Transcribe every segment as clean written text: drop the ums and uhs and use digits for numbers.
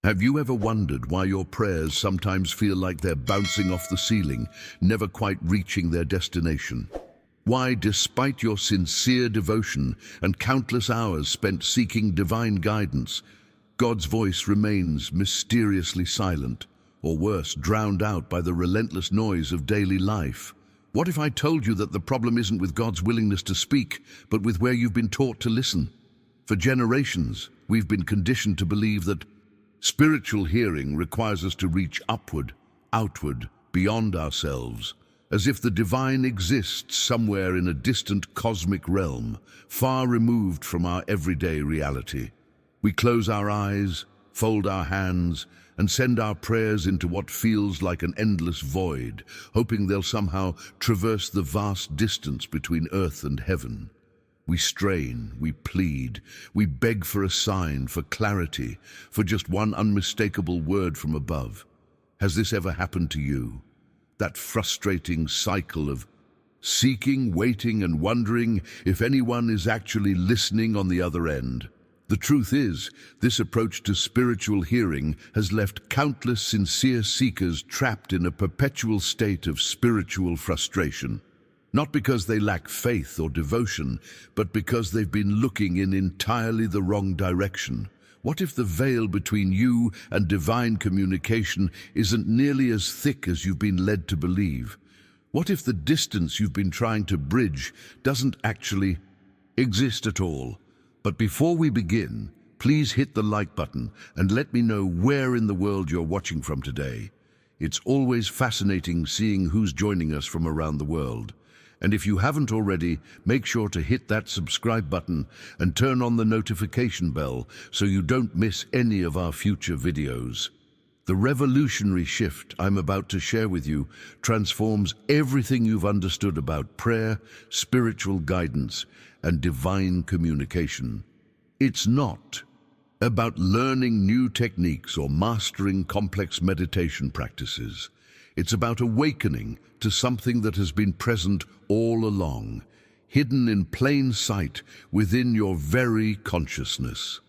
Have you ever wondered why your prayers sometimes feel like they're bouncing off the ceiling, never quite reaching their destination? Why, despite your sincere devotion and countless hours spent seeking divine guidance, God's voice remains mysteriously silent, or worse, drowned out by the relentless noise of daily life? What if I told you that the problem isn't with God's willingness to speak, but with where you've been taught to listen? For generations, we've been conditioned to believe that spiritual hearing requires us to reach upward, outward, beyond ourselves, as if the divine exists somewhere in a distant cosmic realm, far removed from our everyday reality. We close our eyes, fold our hands, and send our prayers into what feels like an endless void, hoping they'll somehow traverse the vast distance between earth and heaven. We strain, we plead, we beg for a sign, for clarity, for just one unmistakable word from above. Has this ever happened to you? That frustrating cycle of seeking, waiting, and wondering if anyone is actually listening on the other end. The truth is, this approach to spiritual hearing has left countless sincere seekers trapped in a perpetual state of spiritual frustration. Not because they lack faith or devotion, but because they've been looking in entirely the wrong direction. What if the veil between you and divine communication isn't nearly as thick as you've been led to believe? What if the distance you've been trying to bridge doesn't actually exist at all? But before we begin, please hit the like button and let me know where in the world you're watching from today. It's always fascinating seeing who's joining us from around the world. And if you haven't already, make sure to hit that subscribe button and turn on the notification bell so you don't miss any of our future videos. The revolutionary shift I'm about to share with you transforms everything you've understood about prayer, spiritual guidance, and divine communication. It's not about learning new techniques or mastering complex meditation practices. It's about awakening to something that has been present all along, hidden in plain sight within your very consciousness.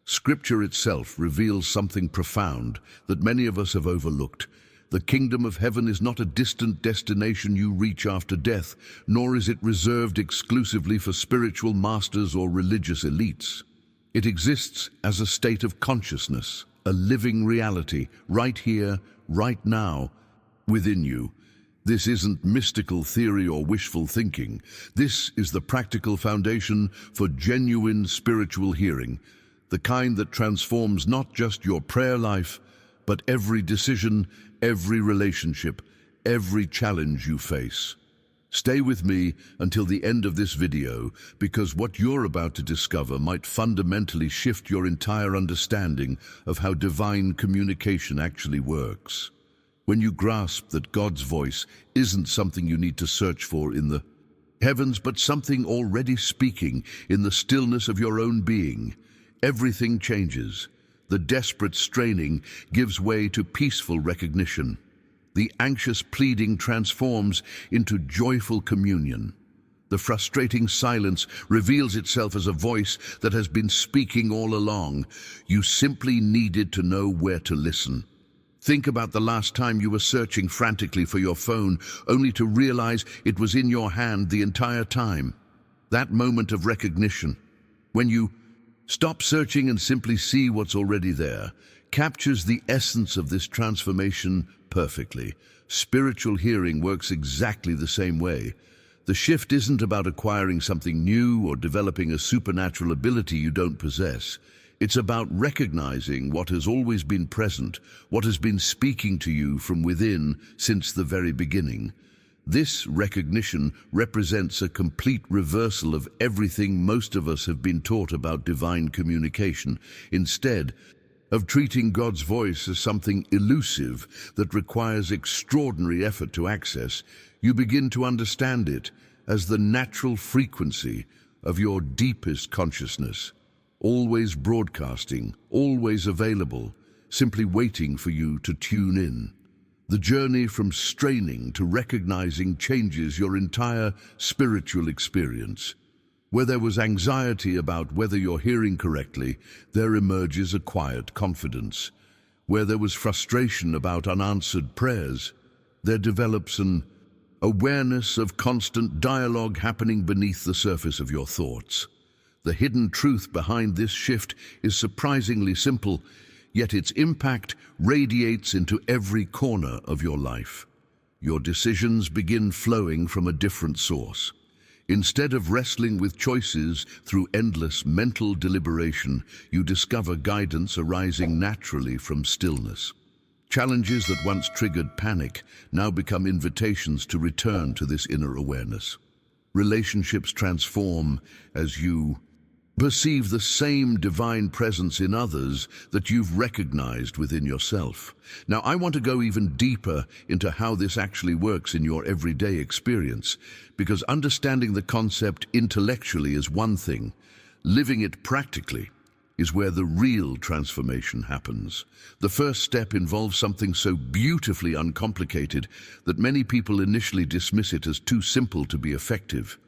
Scripture itself reveals something profound that many of us have overlooked. The kingdom of heaven is not a distant destination you reach after death, nor is it reserved exclusively for spiritual masters or religious elites. It exists as a state of consciousness, a living reality, right here, right now, within you. This isn't mystical theory or wishful thinking. This is the practical foundation for genuine spiritual hearing, the kind that transforms not just your prayer life, but every decision, every relationship, every challenge you face. Stay with me until the end of this video, because what you're about to discover might fundamentally shift your entire understanding of how divine communication actually works. When you grasp that God's voice isn't something you need to search for in the heavens, but something already speaking in the stillness of your own being, everything changes. The desperate straining gives way to peaceful recognition. The anxious pleading transforms into joyful communion. The frustrating silence reveals itself as a voice that has been speaking all along. You simply needed to know where to listen. Think about the last time you were searching frantically for your phone, only to realize it was in your hand the entire time. That moment of recognition, when you stop searching and simply see what's already there, captures the essence of this transformation perfectly. Spiritual hearing works exactly the same way. The shift isn't about acquiring something new or developing a supernatural ability you don't possess. It's about recognizing what has always been present, what has been speaking to you from within since the very beginning. This recognition represents a complete reversal of everything most of us have been taught about divine communication. Instead of treating God's voice as something elusive that requires extraordinary effort to access, you begin to understand it as the natural frequency of your deepest consciousness. Always broadcasting, always available, simply waiting for you to tune in. The journey from straining to recognizing changes your entire spiritual experience. Where there was anxiety about whether you're hearing correctly, there emerges a quiet confidence. Where there was frustration about unanswered prayers, there develops an awareness of constant dialogue happening beneath the surface of your thoughts. The hidden truth behind this shift is surprisingly simple, yet its impact radiates into every corner of your life. Your decisions begin flowing from a different source. Instead of wrestling with choices through endless mental deliberation, you discover guidance arising naturally from stillness. Challenges that once triggered panic now become invitations to return to this inner awareness. Relationships transform as you perceive the same divine presence in others that you've recognized within yourself. Now, I want to go even deeper into how this actually works in your everyday experience, because understanding the concept intellectually is one thing. Living it practically is where the real transformation happens. The first step involves something so beautifully uncomplicated that many people initially dismiss it as too simple to be effective.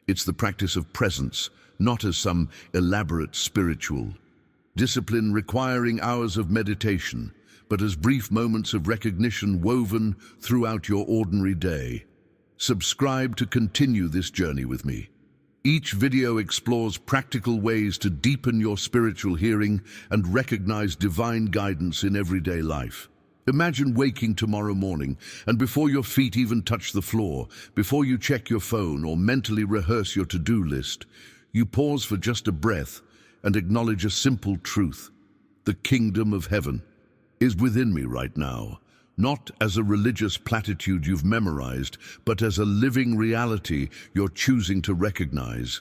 It's the practice of presence, not as some elaborate spiritual discipline requiring hours of meditation, but as brief moments of recognition woven throughout your ordinary day. Subscribe to continue this journey with me. Each video explores practical ways to deepen your spiritual hearing and recognize divine guidance in everyday life. Imagine waking tomorrow morning, and before your feet even touch the floor, before you check your phone or mentally rehearse your to-do list, you pause for just a breath and acknowledge a simple truth. The kingdom of heaven is within me right now, not as a religious platitude you've memorized, but as a living reality you're choosing to recognize.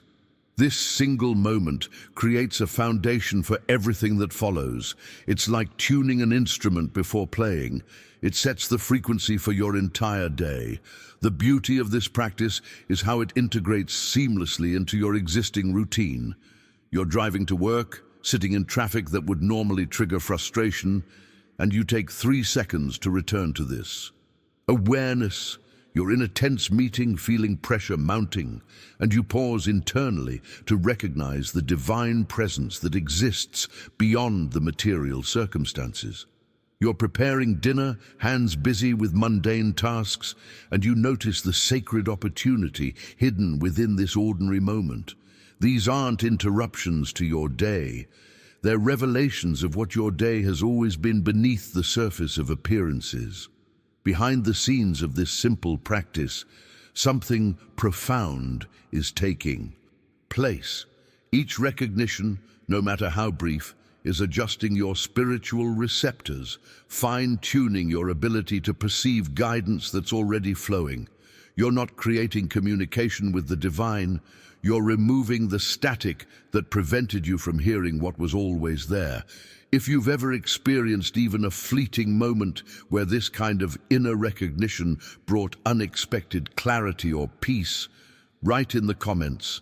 This single moment creates a foundation for everything that follows. It's like tuning an instrument before playing. It sets the frequency for your entire day. The beauty of this practice is how it integrates seamlessly into your existing routine. You're driving to work, sitting in traffic that would normally trigger frustration, and you take 3 seconds to return to this. Awareness. You're in a tense meeting, feeling pressure mounting, and you pause internally to recognize the divine presence that exists beyond the material circumstances. You're preparing dinner, hands busy with mundane tasks, and you notice the sacred opportunity hidden within this ordinary moment. These aren't interruptions to your day. They're revelations of what your day has always been beneath the surface of appearances. Behind the scenes of this simple practice, something profound is taking place. Each recognition, no matter how brief, is adjusting your spiritual receptors, fine-tuning your ability to perceive guidance that's already flowing. You're not creating communication with the divine, you're removing the static that prevented you from hearing what was always there. If you've ever experienced even a fleeting moment where this kind of inner recognition brought unexpected clarity or peace, write in the comments,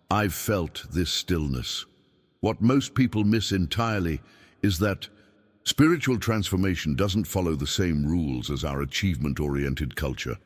"I've felt this stillness." What most people miss entirely is that spiritual transformation doesn't follow the same rules as our achievement-oriented culture.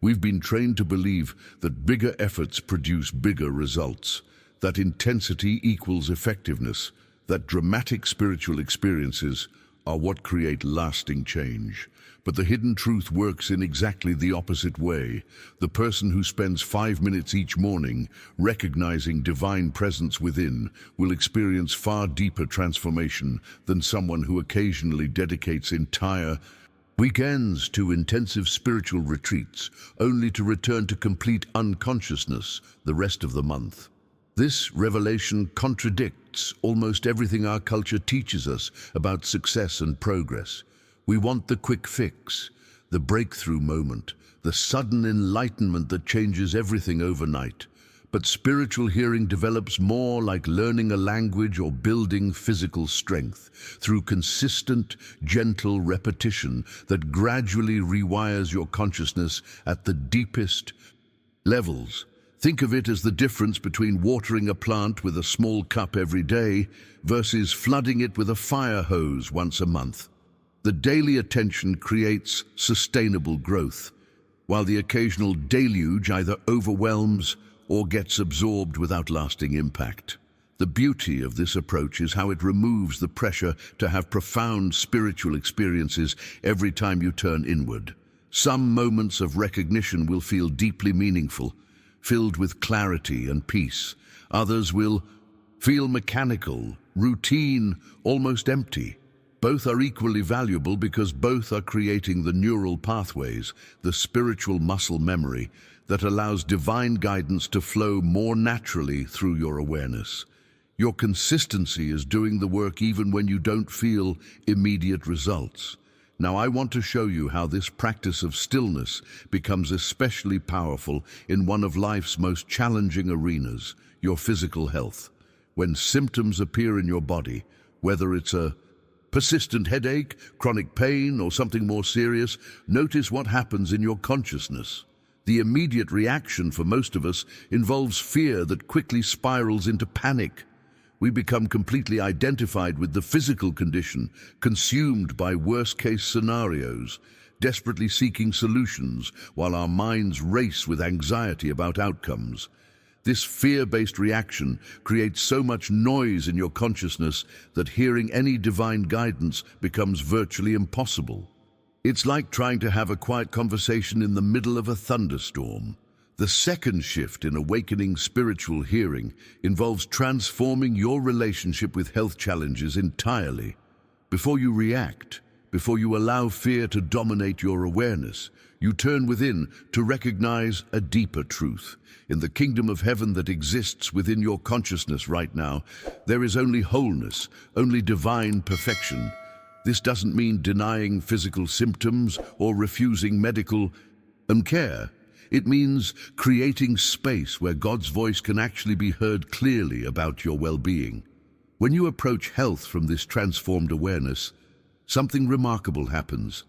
We've been trained to believe that bigger efforts produce bigger results, that intensity equals effectiveness, that dramatic spiritual experiences are what create lasting change. But the hidden truth works in exactly the opposite way. The person who spends 5 minutes each morning recognizing divine presence within will experience far deeper transformation than someone who occasionally dedicates entire weekends to intensive spiritual retreats, only to return to complete unconsciousness the rest of the month. This revelation contradicts almost everything our culture teaches us about success and progress. We want the quick fix, the breakthrough moment, the sudden enlightenment that changes everything overnight. But spiritual hearing develops more like learning a language or building physical strength through consistent, gentle repetition that gradually rewires your consciousness at the deepest levels. Think of it as the difference between watering a plant with a small cup every day versus flooding it with a fire hose once a month. The daily attention creates sustainable growth, while the occasional deluge either overwhelms or gets absorbed without lasting impact. The beauty of this approach is how it removes the pressure to have profound spiritual experiences every time you turn inward. Some moments of recognition will feel deeply meaningful, filled with clarity and peace. Others will feel mechanical, routine, almost empty. Both are equally valuable because both are creating the neural pathways, the spiritual muscle memory, that allows divine guidance to flow more naturally through your awareness. Your consistency is doing the work even when you don't feel immediate results. Now I want to show you how this practice of stillness becomes especially powerful in one of life's most challenging arenas, your physical health. When symptoms appear in your body, whether it's a persistent headache, chronic pain, or something more serious, notice what happens in your consciousness. The immediate reaction for most of us involves fear that quickly spirals into panic. We become completely identified with the physical condition, consumed by worst-case scenarios, desperately seeking solutions while our minds race with anxiety about outcomes. This fear-based reaction creates so much noise in your consciousness that hearing any divine guidance becomes virtually impossible. It's like trying to have a quiet conversation in the middle of a thunderstorm. The second shift in awakening spiritual hearing involves transforming your relationship with health challenges entirely. Before you react, before you allow fear to dominate your awareness, you turn within to recognize a deeper truth. In the kingdom of heaven that exists within your consciousness right now, there is only wholeness, only divine perfection. This doesn't mean denying physical symptoms or refusing medical care. It means creating space where God's voice can actually be heard clearly about your well-being. When you approach health from this transformed awareness, something remarkable happens.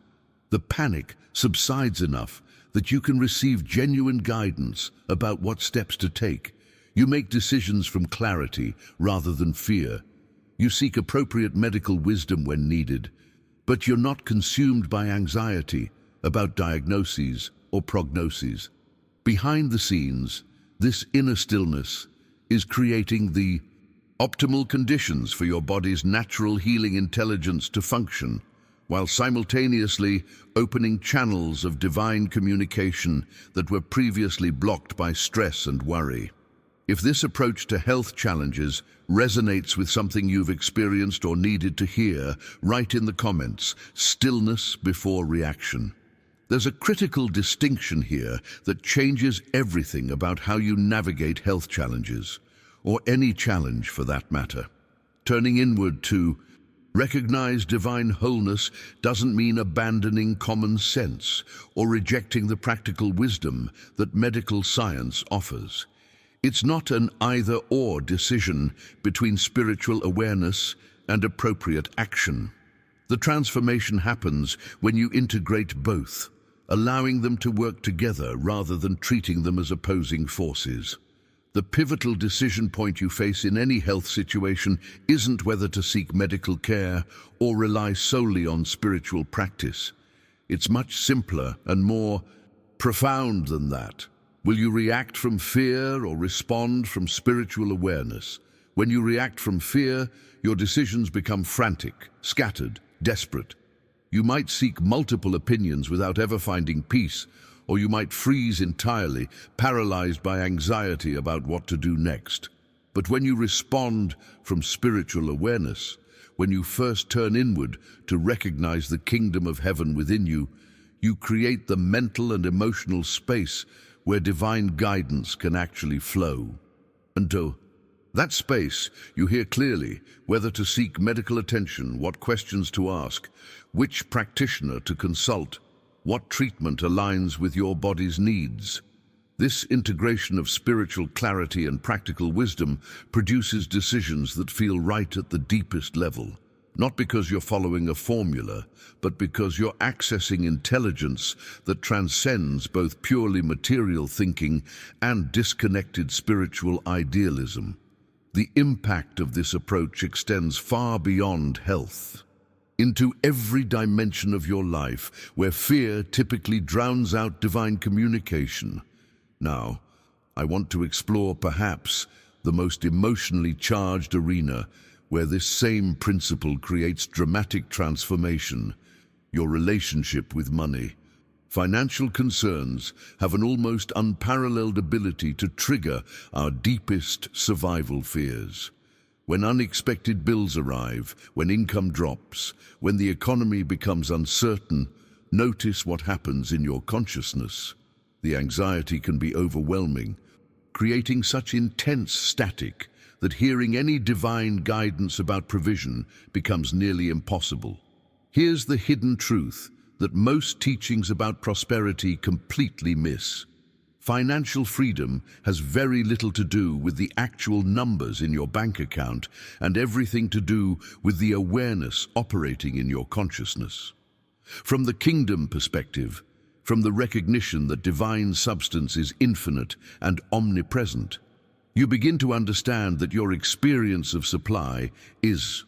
The panic subsides enough that you can receive genuine guidance about what steps to take. You make decisions from clarity rather than fear. You seek appropriate medical wisdom when needed, but you're not consumed by anxiety about diagnoses or prognoses. Behind the scenes, this inner stillness is creating the optimal conditions for your body's natural healing intelligence to function, while simultaneously opening channels of divine communication that were previously blocked by stress and worry. If this approach to health challenges resonates with something you've experienced or needed to hear, write in the comments, stillness before reaction. There's a critical distinction here that changes everything about how you navigate health challenges, or any challenge for that matter. Turning inward to recognize divine wholeness doesn't mean abandoning common sense or rejecting the practical wisdom that medical science offers. It's not an either-or decision between spiritual awareness and appropriate action. The transformation happens when you integrate both, allowing them to work together rather than treating them as opposing forces. The pivotal decision point you face in any health situation isn't whether to seek medical care or rely solely on spiritual practice. It's much simpler and more profound than that. Will you react from fear or respond from spiritual awareness? When you react from fear, your decisions become frantic, scattered, desperate. You might seek multiple opinions without ever finding peace, or you might freeze entirely, paralyzed by anxiety about what to do next. But when you respond from spiritual awareness, when you first turn inward to recognize the kingdom of heaven within you, you create the mental and emotional space where divine guidance can actually flow. And to that space, you hear clearly whether to seek medical attention, what questions to ask, which practitioner to consult, what treatment aligns with your body's needs. This integration of spiritual clarity and practical wisdom produces decisions that feel right at the deepest level, not because you're following a formula, but because you're accessing intelligence that transcends both purely material thinking and disconnected spiritual idealism. The impact of this approach extends far beyond health, into every dimension of your life where fear typically drowns out divine communication. Now, I want to explore perhaps the most emotionally charged arena where this same principle creates dramatic transformation: your relationship with money. Financial concerns have an almost unparalleled ability to trigger our deepest survival fears. When unexpected bills arrive, when income drops, when the economy becomes uncertain, notice what happens in your consciousness. The anxiety can be overwhelming, creating such intense static that hearing any divine guidance about provision becomes nearly impossible. Here's the hidden truth that most teachings about prosperity completely miss. Financial freedom has very little to do with the actual numbers in your bank account and everything to do with the awareness operating in your consciousness. From the kingdom perspective, from the recognition that divine substance is infinite and omnipresent, you begin to understand that your experience of supply is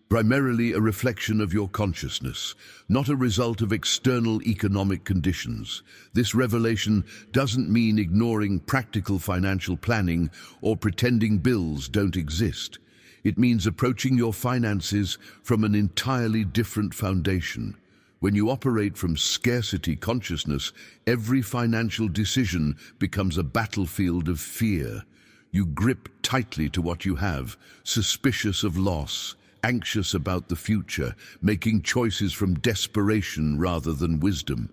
primarily a reflection of your consciousness, not a result of external economic conditions. This revelation doesn't mean ignoring practical financial planning or pretending bills don't exist. It means approaching your finances from an entirely different foundation. When you operate from scarcity consciousness, every financial decision becomes a battlefield of fear. You grip tightly to what you have, suspicious of loss, anxious about the future, making choices from desperation rather than wisdom.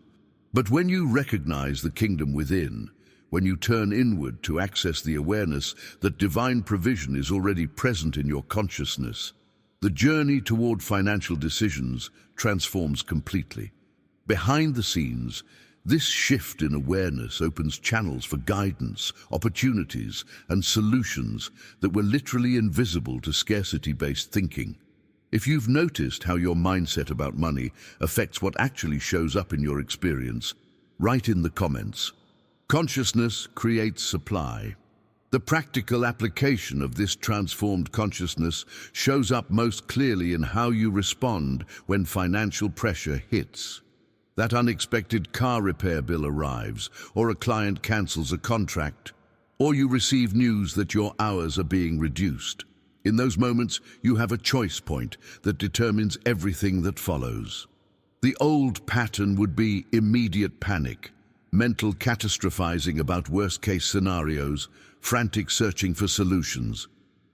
But when you recognize the kingdom within, when you turn inward to access the awareness that divine provision is already present in your consciousness, the journey toward financial decisions transforms completely. Behind the scenes, this shift in awareness opens channels for guidance, opportunities, and solutions that were literally invisible to scarcity-based thinking. If you've noticed how your mindset about money affects what actually shows up in your experience, write in the comments. Consciousness creates supply. The practical application of this transformed consciousness shows up most clearly in how you respond when financial pressure hits. That unexpected car repair bill arrives, or a client cancels a contract, or you receive news that your hours are being reduced. In those moments, you have a choice point that determines everything that follows. The old pattern would be immediate panic, mental catastrophizing about worst-case scenarios, frantic searching for solutions,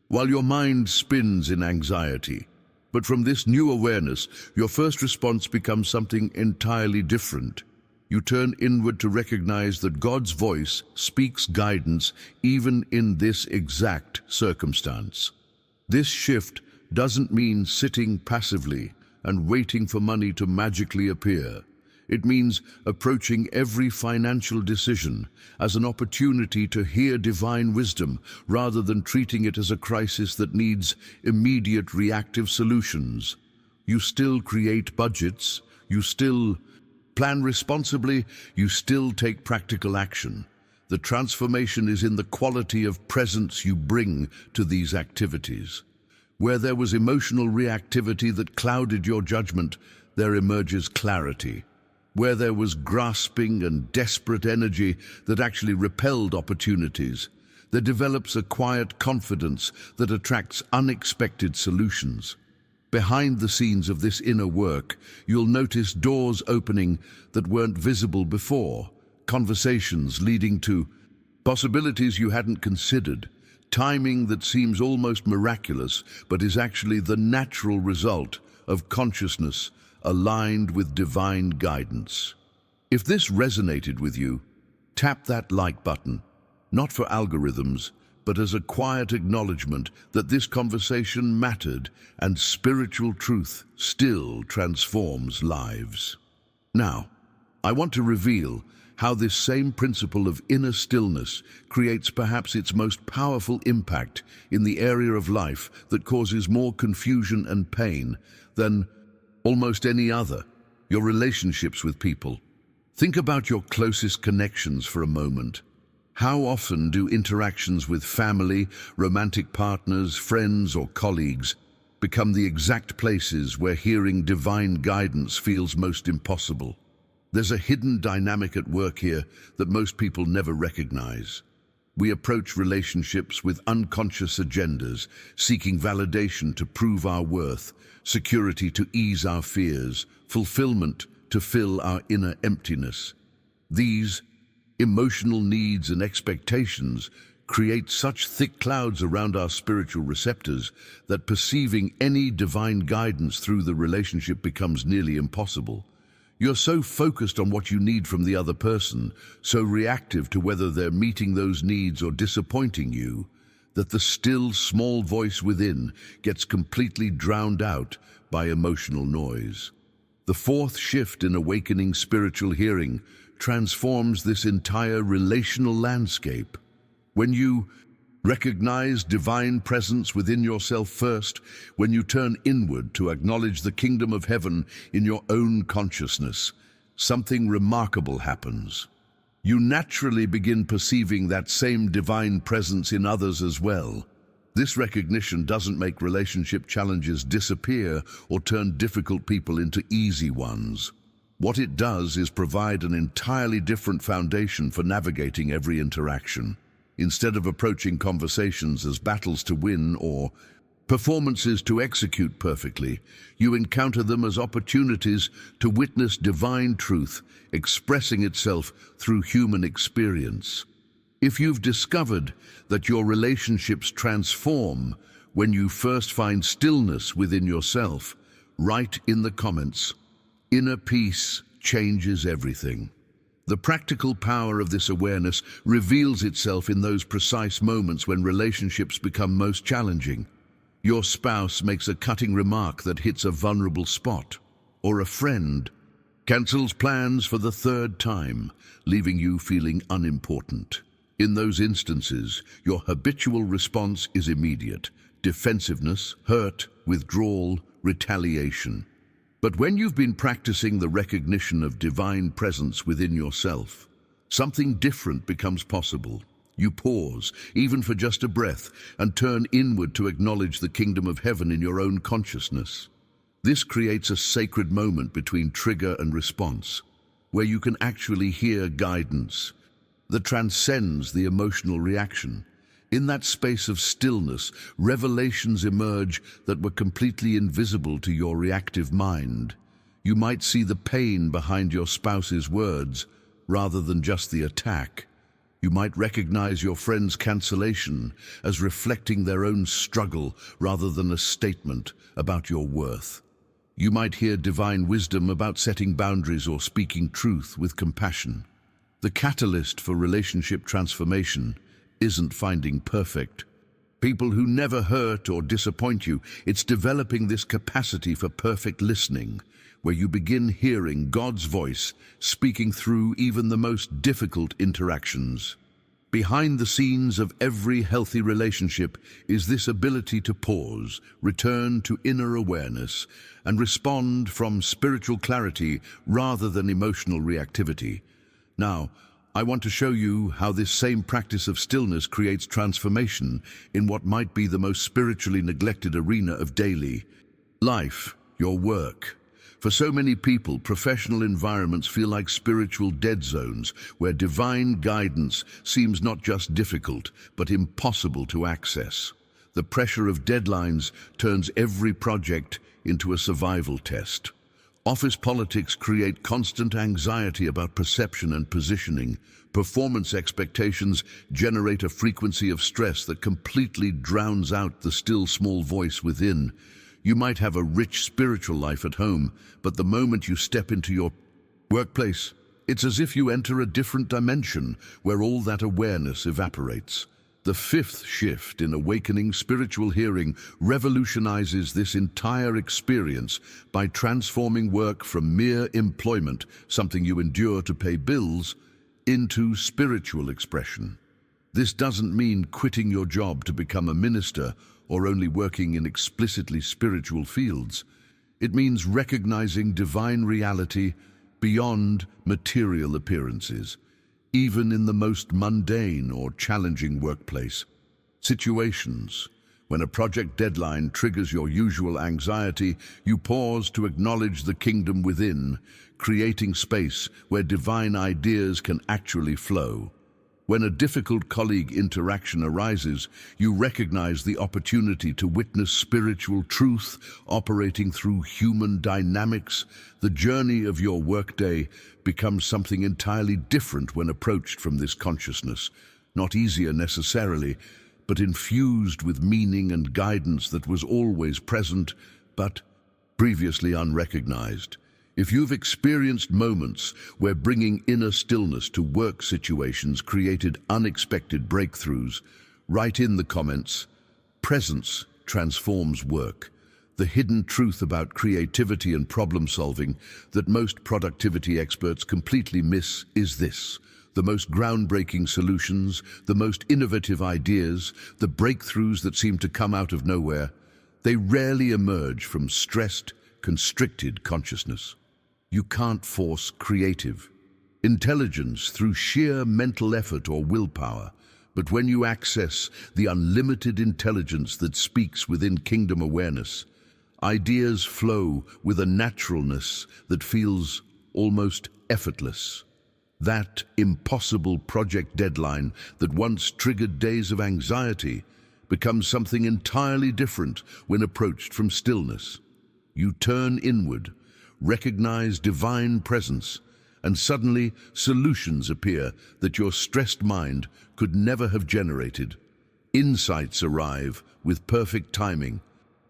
while your mind spins in anxiety. But from this new awareness, your first response becomes something entirely different. You turn inward to recognize that God's voice speaks guidance even in this exact circumstance. This shift doesn't mean sitting passively and waiting for money to magically appear. It means approaching every financial decision as an opportunity to hear divine wisdom rather than treating it as a crisis that needs immediate reactive solutions. You still create budgets, you still plan responsibly, you still take practical action. The transformation is in the quality of presence you bring to these activities. Where there was emotional reactivity that clouded your judgment, there emerges clarity. Where there was grasping and desperate energy that actually repelled opportunities, there develops a quiet confidence that attracts unexpected solutions. Behind the scenes of this inner work, you'll notice doors opening that weren't visible before, conversations leading to possibilities you hadn't considered, timing that seems almost miraculous but is actually the natural result of consciousness aligned with divine guidance. If this resonated with you, tap that like button, not for algorithms, but as a quiet acknowledgement that this conversation mattered and spiritual truth still transforms lives. Now, I want to reveal how this same principle of inner stillness creates perhaps its most powerful impact in the area of life that causes more confusion and pain than almost any other: your relationships with people. Think about your closest connections for a moment. How often do interactions with family, romantic partners, friends, or colleagues become the exact places where hearing divine guidance feels most impossible? There's a hidden dynamic at work here that most people never recognize. We approach relationships with unconscious agendas, seeking validation to prove our worth, security to ease our fears, fulfillment to fill our inner emptiness. These emotional needs and expectations create such thick clouds around our spiritual receptors that perceiving any divine guidance through the relationship becomes nearly impossible. You're so focused on what you need from the other person, so reactive to whether they're meeting those needs or disappointing you, that the still, small voice within gets completely drowned out by emotional noise. The fourth shift in awakening spiritual hearing transforms this entire relational landscape. When you recognize divine presence within yourself first, when you turn inward to acknowledge the kingdom of heaven in your own consciousness, something remarkable happens. You naturally begin perceiving that same divine presence in others as well. This recognition doesn't make relationship challenges disappear or turn difficult people into easy ones. What it does is provide an entirely different foundation for navigating every interaction. Instead of approaching conversations as battles to win or performances to execute perfectly, you encounter them as opportunities to witness divine truth expressing itself through human experience. If you've discovered that your relationships transform when you first find stillness within yourself, write in the comments, "Inner peace changes everything." The practical power of this awareness reveals itself in those precise moments when relationships become most challenging. Your spouse makes a cutting remark that hits a vulnerable spot, or a friend cancels plans for the third time, leaving you feeling unimportant. In those instances, your habitual response is immediate: defensiveness, hurt, withdrawal, retaliation. But when you've been practicing the recognition of divine presence within yourself, something different becomes possible. You pause, even for just a breath, and turn inward to acknowledge the kingdom of heaven in your own consciousness. This creates a sacred moment between trigger and response, where you can actually hear guidance that transcends the emotional reaction. In that space of stillness, revelations emerge that were completely invisible to your reactive mind. You might see the pain behind your spouse's words, rather than just the attack. You might recognize your friend's cancellation as reflecting their own struggle, rather than a statement about your worth. You might hear divine wisdom about setting boundaries or speaking truth with compassion. The catalyst for relationship transformation isn't finding perfect people who never hurt or disappoint you. It's developing this capacity for perfect listening, where you begin hearing God's voice speaking through even the most difficult interactions. Behind the scenes of every healthy relationship is this ability to pause, return to inner awareness, and respond from spiritual clarity rather than emotional reactivity. Now, I want to show you how this same practice of stillness creates transformation in what might be the most spiritually neglected arena of daily life, your work. For so many people, professional environments feel like spiritual dead zones where divine guidance seems not just difficult, but impossible to access. The pressure of deadlines turns every project into a survival test. Office politics create constant anxiety about perception and positioning. Performance expectations generate a frequency of stress that completely drowns out the still small voice within. You might have a rich spiritual life at home, but the moment you step into your workplace, it's as if you enter a different dimension where all that awareness evaporates. The fifth shift in awakening spiritual hearing revolutionizes this entire experience by transforming work from mere employment, something you endure to pay bills, into spiritual expression. This doesn't mean quitting your job to become a minister or only working in explicitly spiritual fields. It means recognizing divine reality beyond material appearances, even in the most mundane or challenging workplace situations. When a project deadline triggers your usual anxiety, you pause to acknowledge the kingdom within, creating space where divine ideas can actually flow. When a difficult colleague interaction arises, you recognize the opportunity to witness spiritual truth operating through human dynamics. The journey of your workday becomes something entirely different when approached from this consciousness. Not easier necessarily, but infused with meaning and guidance that was always present, but previously unrecognized. If you've experienced moments where bringing inner stillness to work situations created unexpected breakthroughs, write in the comments, "Presence transforms work." The hidden truth about creativity and problem solving that most productivity experts completely miss is this: the most groundbreaking solutions, the most innovative ideas, the breakthroughs that seem to come out of nowhere, they rarely emerge from stressed, constricted consciousness. You can't force creative intelligence through sheer mental effort or willpower, but when you access the unlimited intelligence that speaks within kingdom awareness, ideas flow with a naturalness that feels almost effortless. That impossible project deadline that once triggered days of anxiety becomes something entirely different when approached from stillness. You turn inward, recognize divine presence, and suddenly solutions appear that your stressed mind could never have generated. Insights arrive with perfect timing.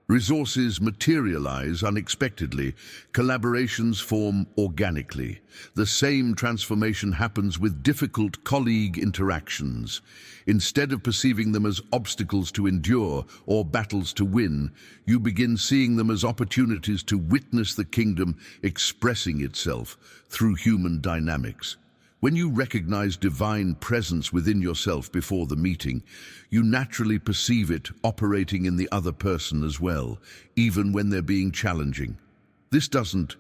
Resources materialize unexpectedly. Collaborations form organically. The same transformation happens with difficult colleague interactions. Instead of perceiving them as obstacles to endure or battles to win, you begin seeing them as opportunities to witness the kingdom expressing itself through human dynamics. When you recognize divine presence within yourself before the meeting, you naturally perceive it operating in the other person as well, even when they're being challenging. This doesn't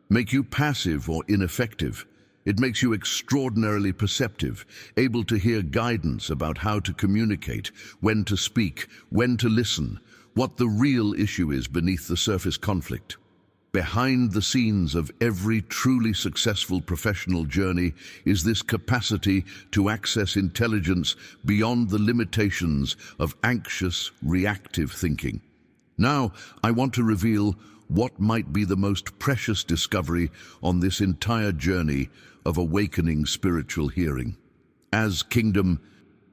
make you passive or ineffective. It makes you extraordinarily perceptive, able to hear guidance about how to communicate, when to speak, when to listen, what the real issue is beneath the surface conflict. Behind the scenes of every truly successful professional journey is this capacity to access intelligence beyond the limitations of anxious, reactive thinking. Now, I want to reveal what might be the most precious discovery on this entire journey of awakening spiritual hearing. As kingdom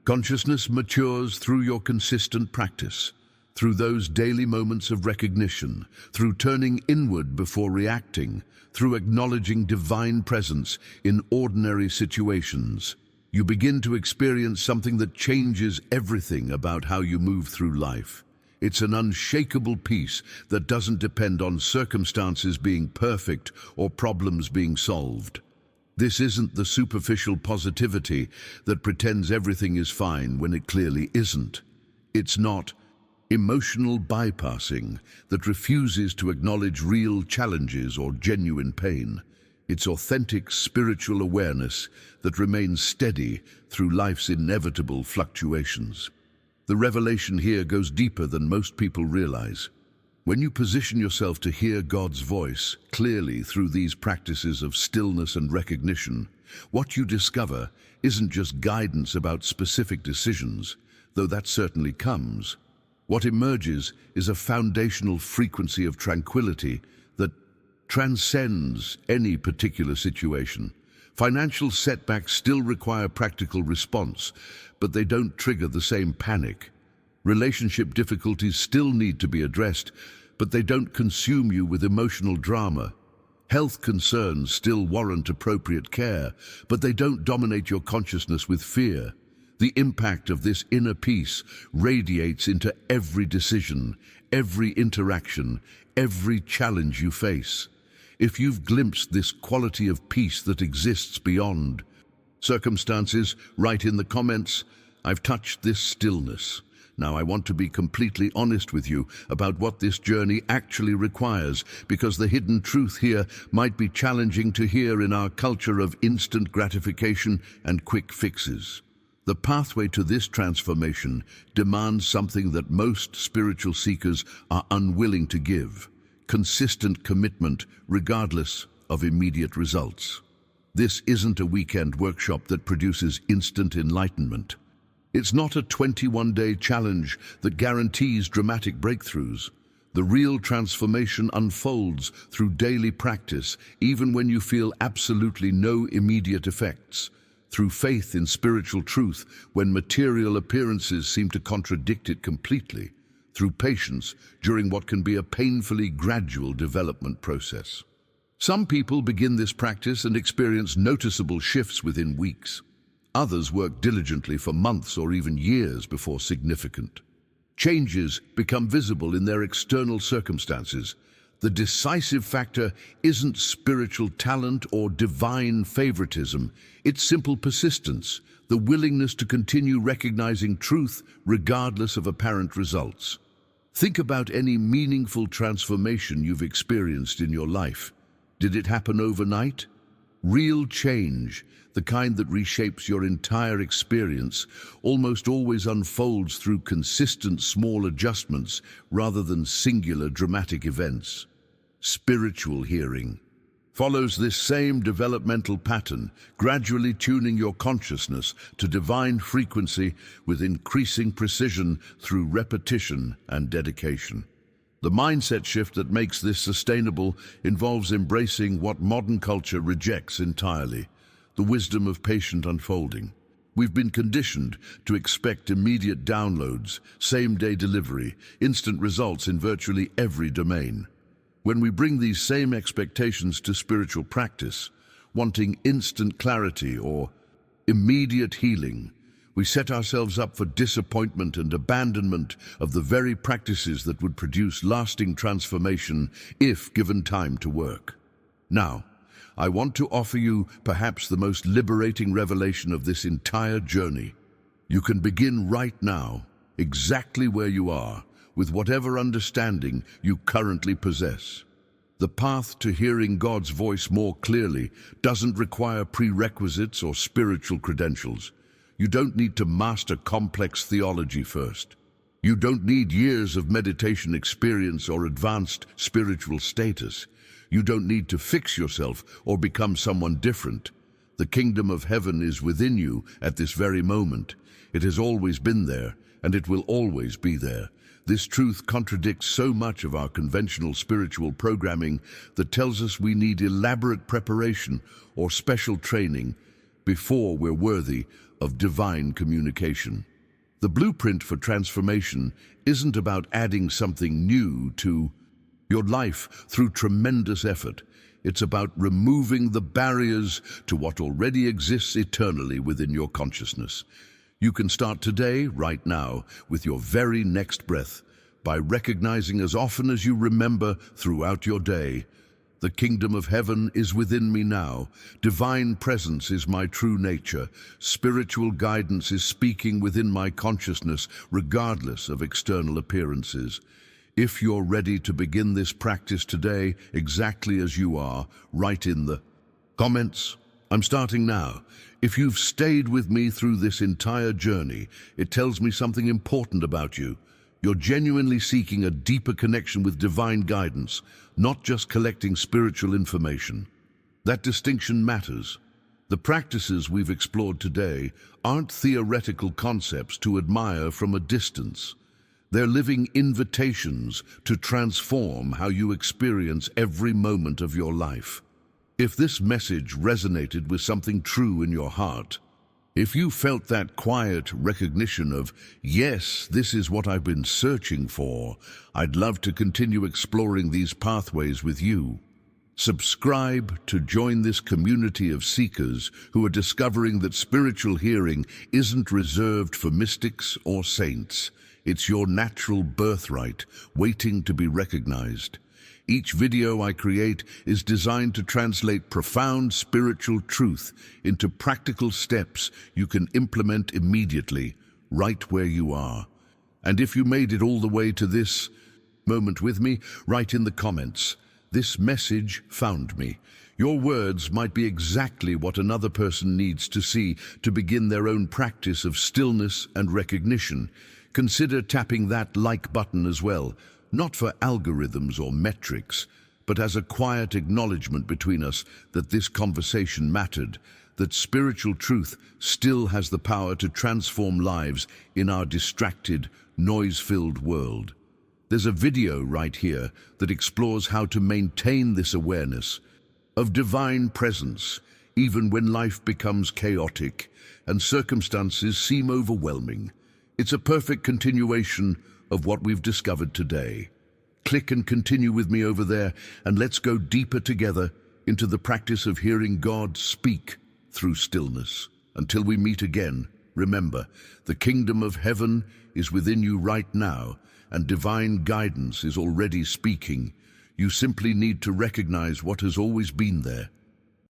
consciousness matures through your consistent practice, through those daily moments of recognition, through turning inward before reacting, through acknowledging divine presence in ordinary situations, you begin to experience something that changes everything about how you move through life. It's an unshakable peace that doesn't depend on circumstances being perfect or problems being solved. This isn't the superficial positivity that pretends everything is fine when it clearly isn't. It's not emotional bypassing that refuses to acknowledge real challenges or genuine pain. It's authentic spiritual awareness that remains steady through life's inevitable fluctuations. The revelation here goes deeper than most people realize. When you position yourself to hear God's voice clearly through these practices of stillness and recognition, what you discover isn't just guidance about specific decisions, though that certainly comes. What emerges is a foundational frequency of tranquility that transcends any particular situation. Financial setbacks still require practical response, but they don't trigger the same panic. Relationship difficulties still need to be addressed, but they don't consume you with emotional drama. Health concerns still warrant appropriate care, but they don't dominate your consciousness with fear. The impact of this inner peace radiates into every decision, every interaction, every challenge you face. If you've glimpsed this quality of peace that exists beyond circumstances, write in the comments, "I've touched this stillness." Now I want to be completely honest with you about what this journey actually requires, because the hidden truth here might be challenging to hear in our culture of instant gratification and quick fixes. The pathway to this transformation demands something that most spiritual seekers are unwilling to give: consistent commitment regardless of immediate results. This isn't a weekend workshop that produces instant enlightenment. It's not a 21-day challenge that guarantees dramatic breakthroughs. The real transformation unfolds through daily practice, even when you feel absolutely no immediate effects. Through faith in spiritual truth, when material appearances seem to contradict it completely. Through patience during what can be a painfully gradual development process. Some people begin this practice and experience noticeable shifts within weeks. Others work diligently for months or even years before significant changes become visible in their external circumstances. The decisive factor isn't spiritual talent or divine favoritism. It's simple persistence, the willingness to continue recognizing truth regardless of apparent results. Think about any meaningful transformation you've experienced in your life. Did it happen overnight? Real change, the kind that reshapes your entire experience, almost always unfolds through consistent small adjustments rather than singular dramatic events. Spiritual hearing follows this same developmental pattern, gradually tuning your consciousness to divine frequency with increasing precision through repetition and dedication. The mindset shift that makes this sustainable involves embracing what modern culture rejects entirely, the wisdom of patient unfolding. We've been conditioned to expect immediate downloads, same-day delivery, instant results in virtually every domain. When we bring these same expectations to spiritual practice, wanting instant clarity or immediate healing, we set ourselves up for disappointment and abandonment of the very practices that would produce lasting transformation if given time to work. Now, I want to offer you perhaps the most liberating revelation of this entire journey. You can begin right now, exactly where you are, with whatever understanding you currently possess. The path to hearing God's voice more clearly doesn't require prerequisites or spiritual credentials. You don't need to master complex theology first. You don't need years of meditation experience or advanced spiritual status. You don't need to fix yourself or become someone different. The kingdom of heaven is within you at this very moment. It has always been there, and it will always be there. This truth contradicts so much of our conventional spiritual programming that tells us we need elaborate preparation or special training before we're worthy of divine communication. The blueprint for transformation isn't about adding something new to your life through tremendous effort. It's about removing the barriers to what already exists eternally within your consciousness. You can start today, right now, with your very next breath, by recognizing as often as you remember throughout your day, the kingdom of heaven is within me now. Divine presence is my true nature. Spiritual guidance is speaking within my consciousness, regardless of external appearances. If you're ready to begin this practice today, exactly as you are, write in the comments, "I'm starting now." If you've stayed with me through this entire journey, it tells me something important about you. You're genuinely seeking a deeper connection with divine guidance, not just collecting spiritual information. That distinction matters. The practices we've explored today aren't theoretical concepts to admire from a distance. They're living invitations to transform how you experience every moment of your life. If this message resonated with something true in your heart, if you felt that quiet recognition of, yes, this is what I've been searching for, I'd love to continue exploring these pathways with you. Subscribe to join this community of seekers who are discovering that spiritual hearing isn't reserved for mystics or saints. It's your natural birthright, waiting to be recognized. Each video I create is designed to translate profound spiritual truth into practical steps you can implement immediately, right where you are. And if you made it all the way to this moment with me, write in the comments, "This message found me." Your words might be exactly what another person needs to see to begin their own practice of stillness and recognition. Consider tapping that like button as well. Not for algorithms or metrics, but as a quiet acknowledgement between us that this conversation mattered, that spiritual truth still has the power to transform lives in our distracted, noise-filled world. There's a video right here that explores how to maintain this awareness of divine presence, even when life becomes chaotic and circumstances seem overwhelming. It's a perfect continuation of what we've discovered today. Click and continue with me over there, and let's go deeper together into the practice of hearing God speak through stillness. Until we meet again, remember, the kingdom of heaven is within you right now, and divine guidance is already speaking. You simply need to recognize what has always been there.